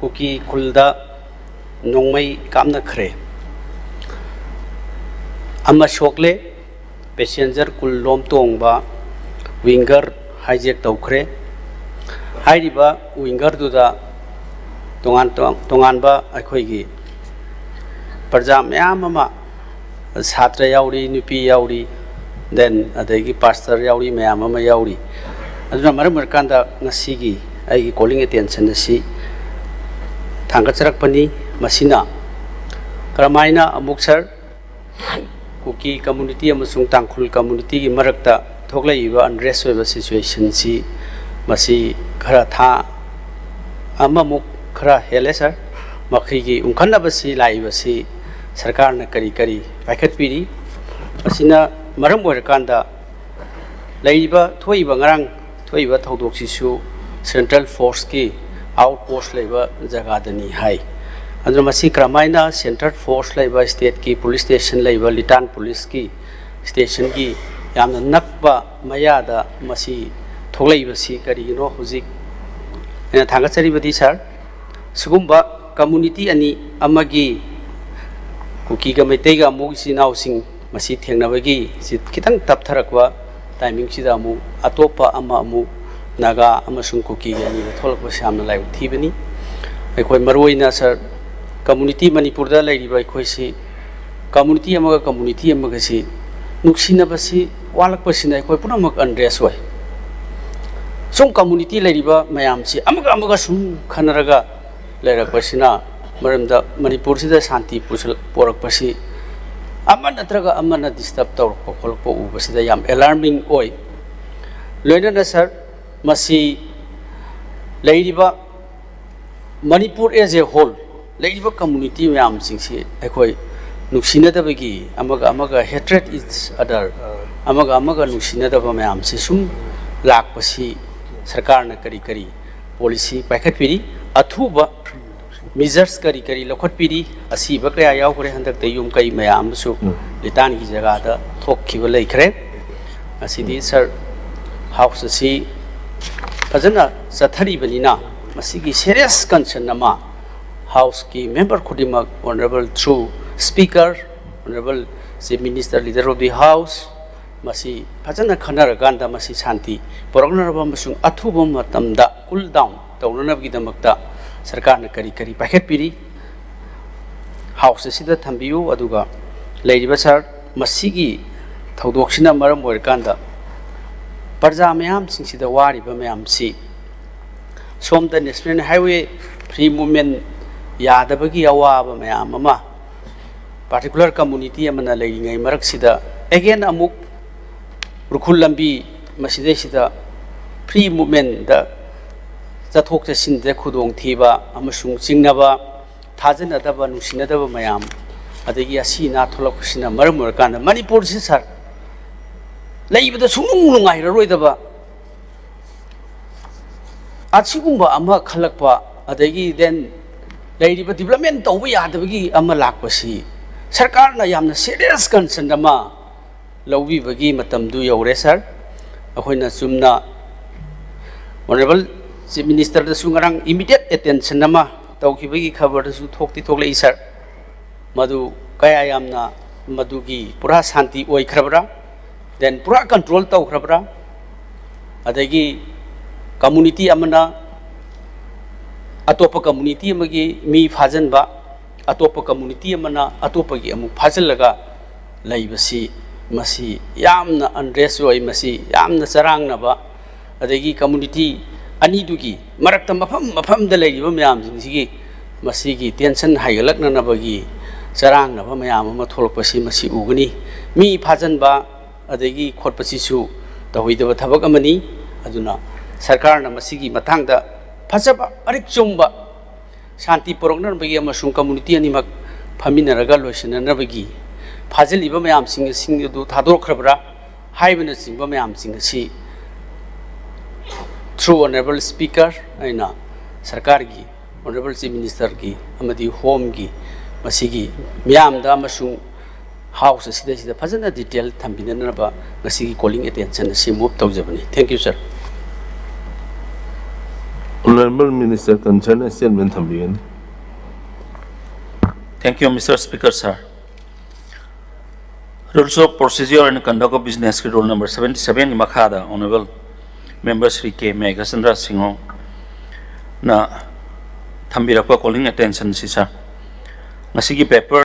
Cookie खुलदा नोंगमई कामना खरे अमा शोकले passenger कुल लोम तोंगबा विंगर हाईजेक तौखरे हाइरिबा विंगर दुदा तोंगानबा अखोइगी प्रजा मयाम अमा छात्र याउरी नुपी याउरी देन अदगी पास्टर याउरी मयाम अमा याउरी अदुना मरम मरकांदा ngasiगी आइगी कॉलिंग अटेंशन असी थांगचरकपनी मसिना करमाइना अमुक सर कुकी कम्युनिटी अमसुंग तांखुल कम्युनिटी की मरकता थोकलाइबा अनरेस्ट होइबा सिचुएशन सी मसी खरा था अममुक खरा हेले सर मखिगी उंखनबसी लाइबसी सरकार न करी करी पाइखतपीरी मसिना मरम ओइरकांदा लाइबा थोइबा ngarang थोइबा थौदोकसिसु सेंट्रल फोर्स की आउटपोस्ट लेबा जगादनी हाई अंदर मसी क्रमाइना सेंट्रल फोर्स लेबा स्टेट की पुलिस स्टेशन लेबा लिटान पुलिस की स्टेशन की यामना नकबा मयादा मसी थोगलाइबसी करिगिनो हुजिक एना थांगचरिबदी सर सुगुम्बा कम्युनिटी अनि अमगी कुकी गा मैतैगा अमुगसी नाउसिंग मसी थेंगनबगी सि खितंग तपथरकवा टाइमिंग सिदा अमु अतोपा अमा अमु नागा अमसुंग कुकी यानी थोलकबा सामना लाइव थीबनी अखोय मरोइना सर कम्युनिटी मणिपुर दा लेरिबा अखोयसी कम्युनिटी अमगा कम्युनिटी अमगसी नुक्सिनबसी वालकपसिना अखोय पुनमक अनरेस होय सुम कम्युनिटी लेरिबा मयामसी अमगा सुम खनरगा लेरकपसिना मरमदा मणिपुर सिदा शांति पोरकपसी अमा नत्रगा अमना डिस्टर्ब तौरकप खोलकप उबसिदा याम अलार्मिंग ओय लोइना सर मसी लेरिबा मणिपुर एज ए होल लेरिबा कम्युनिटी मयाम सिंगसी अखोय नुक्सिनदबगी अमगा हेट्रेड इज अदर अमगा नुक्सिनदबा मयाम से सुम लाकपसी सरकार न करी करी पॉलिसी पाइखतपीरी अथुबा मेजर्स करी करी लखतपीरी असीबा कया यावखरे हंदकते युम कई मयामसु लितान की जगह दा थोखिबा लेखरे असीदी सर हाउस असी फजना चथरीबनिना मसीगी सीरियस कंसर्न नमा हाउस की मेंबर खुदिमक honourable through speaker honourable chief minister leader of the house मसी फजना खनरगांदा मसी शांति पोरगनरबा मसुंग अथुबा मतमदा कूल डाउन तौननबगिदमक्ता सरकार न करी करी पाइखतपीरी हाउस असिदा थंबियु अदुगा लेरिबा सर मसीगी थौदोक्सिना मरम ओइरकांदा प्रजा मयाम सिंगसिदा वारिबा मयामसी सोमदा नेशनल हाईवे फ्री मूवमेंट यादबगी अवाबा मयाम अमा पार्टिकुलर कम्युनिटी अमना लेरिङै मरकसिदा अगेन अमुक रुखुल लंबी मसिदैसिदा फ्री मूवमेंट दा चथोक चसिनदे खुदोंग थीबा अमसुंग चिंगनबा थाजनदबा नुसिनदबा मयाम अदगी असीना थोलकसिना मरम ओरकान मणिपुर से सर लेइबदा सुनुंग नुंगाइररोइदबा असिगुम्बा अमा खलकपा अदगी देन लेरिबा डेवलपमेंट तौबा यादबगी अमा लाकपसी सरकार ना यामना सीरियस कंसर्न अमा लौबीबगी मतमदु you're sir अखोइना Chumna honourable chief minister दसु ngarang इमीडिएट अटेंशन अमा तौखिबगी खबर दसु थोक्ति थोक्लै सर मधु कया यामना मधुगी पूरा शांति ओइखरबरा देन पूरा कंट्रोल तौखरबरा अदगी कम्युनिटी अमना अतोप कम्युनिटी अमगी मी फाजनबा अतोप कम्युनिटी अमना अतोपगी अमु फाजलगा लैबसी मसी यामना अनरेस्ट ओइ मसी यामना चरांगनबा अदगी कम्युनिटी अनीदुगी मरक्ता मफम द लैगिबा मयाम जिंगसिगी मसीगी टेंशन हाइगलकननबगी चरांगनबा मयाम अमा थोलकपसी मसी उगनी मी फाजनबा अदगी खोटपसिसु तहोइदबा थबक अमनी अदुना सरकार न मसीगी मतंगदा फजबा अरिक चुंबा शांति पोरगनबगी अमसुंग कम्युनिटी अनिमक फमिनरगा लोइसननबगी फाजलिबा मयाम सिंग दु थादोखरबरा हाइबना सिंबा मयाम सिंगसी थ्रू ऑनरेबल स्पीकर अना सरकार की ऑनरेबल चीफ मिनिस्टर की अमदी होम की मसीगी मियामदा अमसुंग हाउस असिदा फजना डिटेल थंबिननबा मसीगी कॉलिंग अटेंशन से मूव तौजबनी thank you sir Honorable Minister concerned statement thambigani. Thank you, Mr. Speaker, sir. Rules of Procedure and Conduct of Business Rule number 77 Makhada, Honorable Member Sri K. Meghasandra Singh na thambirapa calling attention si sir. Ngasigi paper